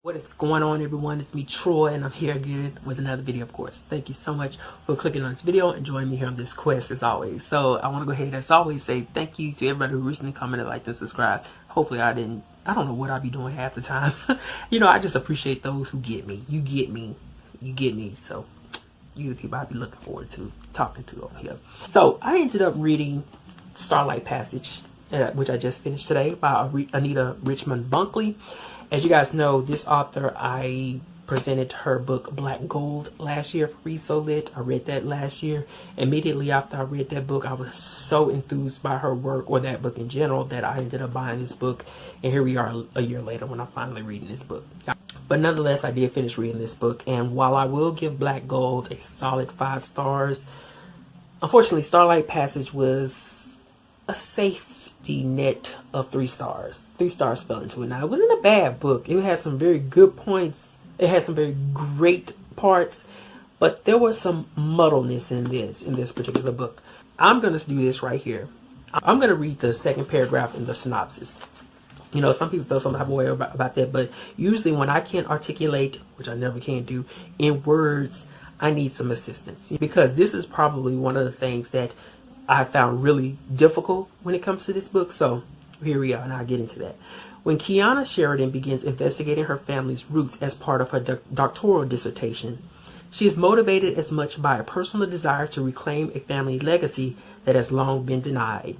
What is going on, everyone? It's me, Troi, and I'm here again with another video, of course. Thank you so much for clicking on this video and joining me here on this quest as always. So I want to go ahead, as always, say thank you to everybody who recently commented, liked, and subscribed. Hopefully I don't know what I'll be doing half the time. I just appreciate those who get me. You get me. So you the people I'll be looking forward to talking to over here. So I ended up reading Starlight Passage, which I just finished today, by Anita Richmond Bunkley. As you guys know, this author, I presented her book Black Gold last year for Read So Lit. I read that last year. Immediately after I read that book, I was so enthused by her work, or that book in general, that I ended up buying this book. And here we are a year later when I'm finally reading this book. But nonetheless, I did finish reading this book. And while I will give Black Gold a solid 5 stars, unfortunately, Starlight Passage was a safety net of 3 stars. 3 stars fell into it. Now, it wasn't a bad book. It had some very good points. It had some very great parts, but there was some muddleness in this particular book. I'm going to do this right here. I'm going to read the second paragraph in the synopsis. Some people feel some type of way about that, but usually when I can't articulate, which I never can do, in words, I need some assistance, because this is probably one of the things that I found really difficult when it comes to this book. So here we are, and I'll get into that. When Kiana Sheridan begins investigating her family's roots as part of her doctoral dissertation, she is motivated as much by a personal desire to reclaim a family legacy that has long been denied.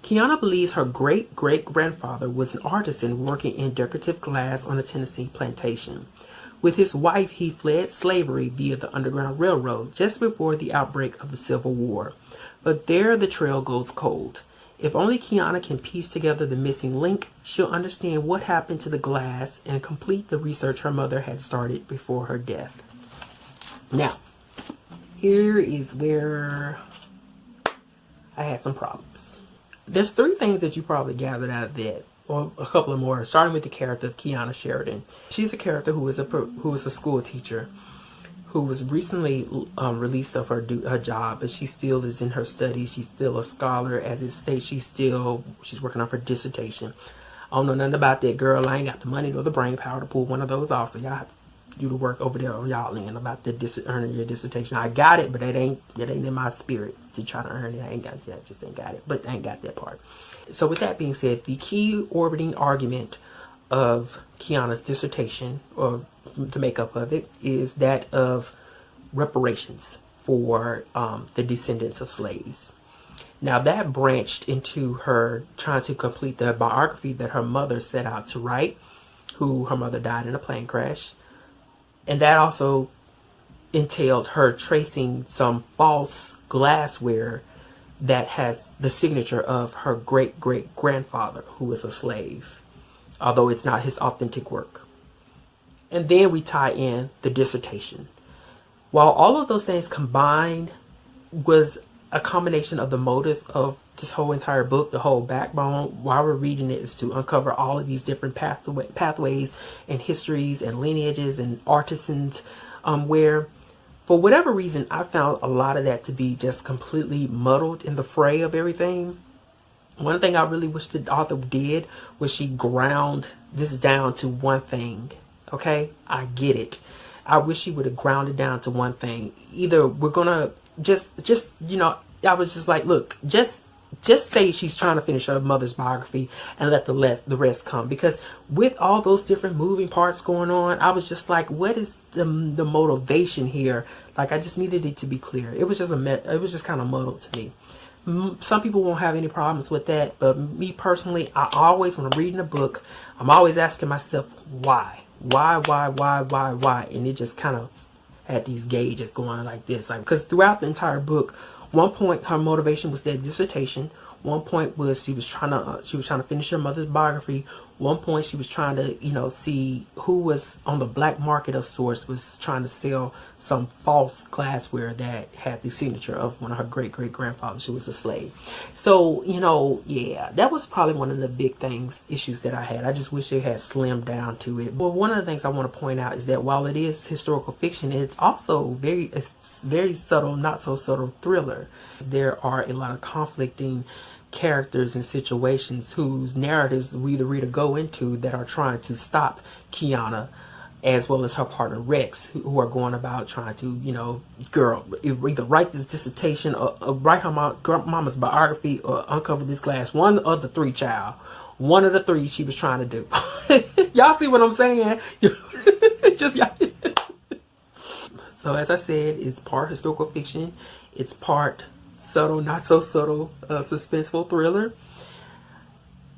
Kiana believes her great-great-grandfather was an artisan working in decorative glass on a Tennessee plantation. With his wife, he fled slavery via the Underground Railroad just before the outbreak of the Civil War. But there the trail goes cold. If only Kiana can piece together the missing link, she'll understand what happened to the glass and complete the research her mother had started before her death. Now, here is where I had some problems. There's 3 things that you probably gathered out of that, or a couple of more, starting with the character of Kiana Sheridan. She's a character who is a school teacher who was recently released of her job, but she still is in her studies. She's still a scholar. As it states, she's working on her dissertation. I don't know nothing about that, girl. I ain't got the money or the brain power to pull one of those off, so y'all have to do the work over there on y'all end about earning your dissertation. I got it, but that ain't in my spirit to try to earn it. I just ain't got it, but I ain't got that part. So with that being said, the key orbiting argument of Kiana's dissertation, or the makeup of it, is that of reparations for the descendants of slaves. Now that branched into her trying to complete the biography that her mother set out to write, who her mother died in a plane crash. And that also entailed her tracing some false glassware that has the signature of her great-great-grandfather, who was a slave, although it's not his authentic work. And then we tie in the dissertation. While all of those things combined was a combination of the motives of this whole entire book, the whole backbone, while we're reading it, is to uncover all of these different pathways and histories and lineages and artisans, where for whatever reason I found a lot of that to be just completely muddled in the fray of everything. One thing I really wish the author did was she ground this down to one thing. Okay, I get it. I wish she would have grounded down to one thing. Either we're gonna just I was just like, look, just say she's trying to finish her mother's biography and let the rest come. Because with all those different moving parts going on, I was just like, what is the motivation here? Like, I just needed it to be clear. It was just kind of muddled to me. Some people won't have any problems with that, but me personally, I always, when I'm reading a book, I'm always asking myself, why? Why? And it just kind of had these gauges going like this. Because throughout the entire book, one point her motivation was that dissertation. One point was she was trying to finish her mother's biography. One point she was trying to, see who was on the black market of sorts, was trying to sell some false glassware that had the signature of one of her great-great-grandfathers who was a slave. So, yeah, that was probably one of the big issues that I had. I just wish they had slimmed down to it. But one of the things I want to point out is that while it is historical fiction, it's also very subtle, not so subtle thriller. There are a lot of conflicting characters and situations whose narratives we the reader go into that are trying to stop Kiana as well as her partner Rex, who are going about trying to, you know, girl, either write this dissertation or write her mama's biography or uncover this glass. One of the three, child. One of the three she was trying to do. Y'all see what I'm saying? Just y'all. So as I said, it's part historical fiction. It's part subtle, not so subtle, suspenseful thriller.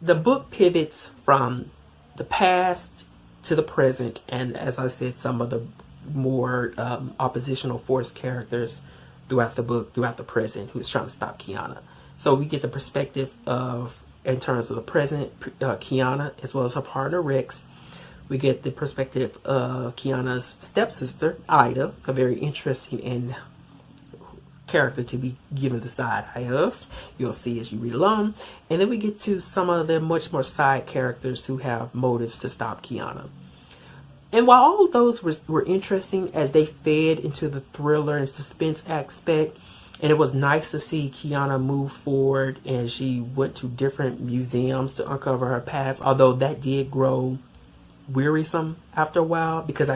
The book pivots from the past to the present, and as I said, some of the more oppositional force characters throughout the book, throughout the present, who's trying to stop Kiana. So we get the perspective of, in terms of the present, Kiana, as well as her partner Rex. We get the perspective of Kiana's stepsister, Ida, a very interesting and character to be given the side eye of. You'll see as you read along. And then we get to some of the much more side characters who have motives to stop Kiana. And while all of those were interesting as they fed into the thriller and suspense aspect, and it was nice to see Kiana move forward, and she went to different museums to uncover her past, although that did grow wearisome after a while, because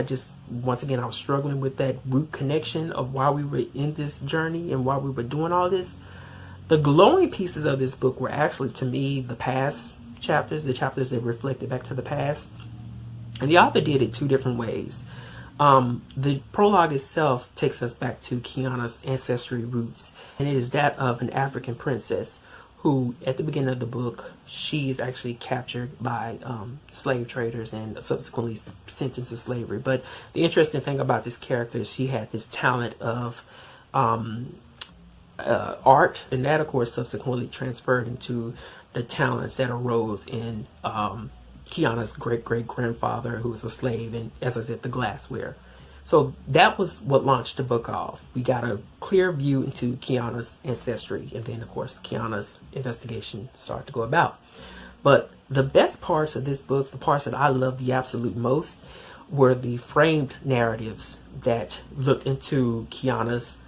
once again I was struggling with that root connection of why we were in this journey and why we were doing all this. The glowing pieces of this book were actually, to me, the past chapters, the chapters that reflected back to the past, and the author did it two different ways. The prologue itself takes us back to Kiana's ancestry roots, and it is that of an African princess who, at the beginning of the book, she is actually captured by slave traders and subsequently sentenced to slavery. But the interesting thing about this character is she had this talent of art, and that, of course, subsequently transferred into the talents that arose in Kiana's great-great-grandfather, who was a slave, and, as I said, the glassware. So that was what launched the book off. We got a clear view into Kiana's ancestry, and then, of course, Kiana's investigation started to go about. But the best parts of this book, the parts that I loved the absolute most, were the framed narratives that looked into Kiana's,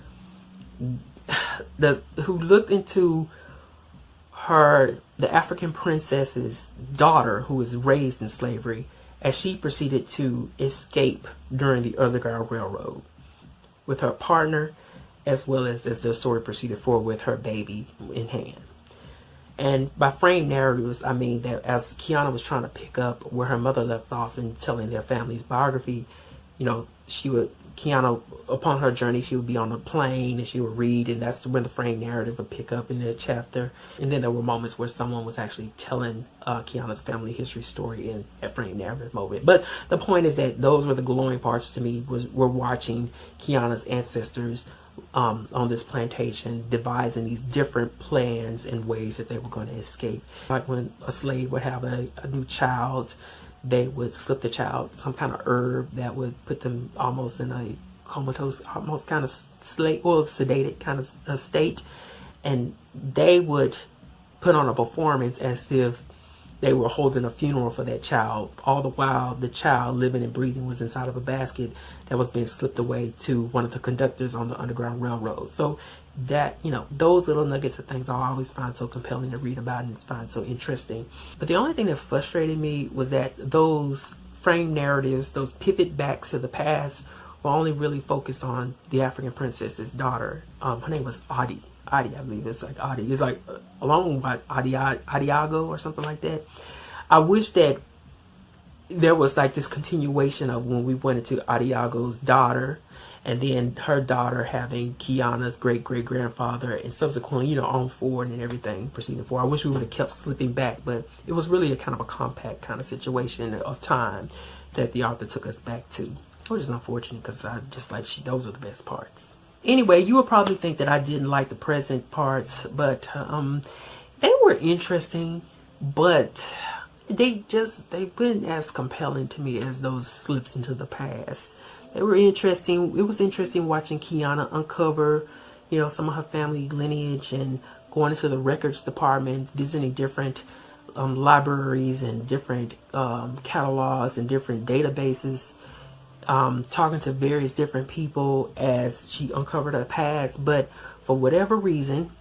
who looked into the African princess's daughter, who was raised in slavery, as she proceeded to escape during the Underground Railroad with her partner, as well as the story proceeded forward with her baby in hand. And by framed narratives, I mean that as Kiana was trying to pick up where her mother left off in telling their family's biography, you know, Kiana, upon her journey, she would be on a plane and she would read, and that's when the frame narrative would pick up in the chapter. And then there were moments where someone was actually telling Kiana's family history story in that frame narrative moment. But the point is that those were the glowing parts to me, were watching Kiana's ancestors on this plantation devising these different plans and ways that they were going to escape. Like when a slave would have a new child, they would slip the child some kind of herb that would put them almost in a comatose, almost kind of sedated kind of state, and they would put on a performance as if they were holding a funeral for that child, all the while the child, living and breathing, was inside of a basket that was being slipped away to one of the conductors on the Underground Railroad. So that, you know, those little nuggets of things I always find so compelling to read about and find so interesting. But the only thing that frustrated me was that those frame narratives, those pivot backs to the past, were only really focused on the African princess's daughter. Her name was Adi, I believe it's like Adi. It's like along with Adiago or something like that. I wish that there was like this continuation of when we went into Adiago's daughter, and then her daughter having Kiana's great-great-grandfather, and subsequently, you know, on forward and everything proceeding forward. I wish we would have kept slipping back, but it was really a kind of a compact kind of situation of time that the author took us back to, which is unfortunate because I just like those are the best parts. Anyway, you would probably think that I didn't like the present parts, but they were interesting, but they weren't as compelling to me as those slips into the past. They were interesting. It was interesting watching Kiana uncover, you know, some of her family lineage and going into the records department, visiting different libraries and different catalogs and different databases, talking to various different people as she uncovered her past. But for whatever reason,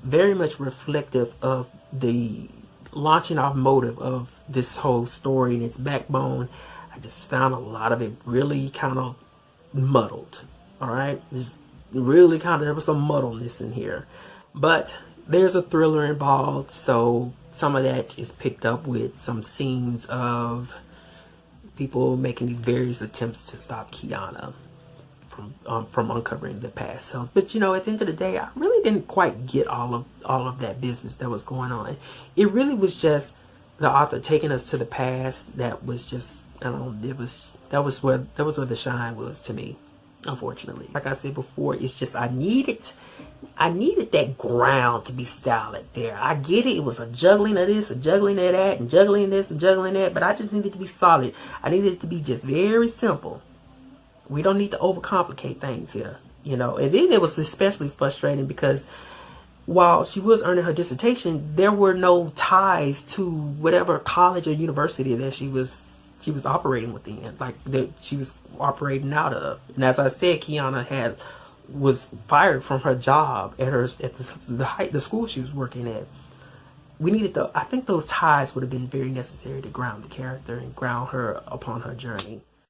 very much reflective of the launching off motive of this whole story and its backbone, I I just found a lot of it really kind of muddled. All right, just really kind of, there was some muddleness in here, but there's a thriller involved, so some of that is picked up with some scenes of people making these various attempts to stop Kiana from uncovering the past. So, but you know, at the end of the day, I really didn't quite get all of that business that was going on. It really was just the author taking us to the past. That was just, I don't know, that was where the shine was to me, unfortunately. Like I said before, it's just I needed that ground to be solid there. I get it. It was a juggling of this, a juggling of that, and juggling this and juggling that, but I just needed to be solid. I needed it to be just very simple. We don't need to overcomplicate things here, you know. And then it was especially frustrating because while she was earning her dissertation, there were no ties to whatever college or university that she was operating within, like that she was operating out of. And as I said, Kiana was fired from her job at the school she was working at. We needed I think those ties would have been very necessary to ground the character and ground her upon her journey.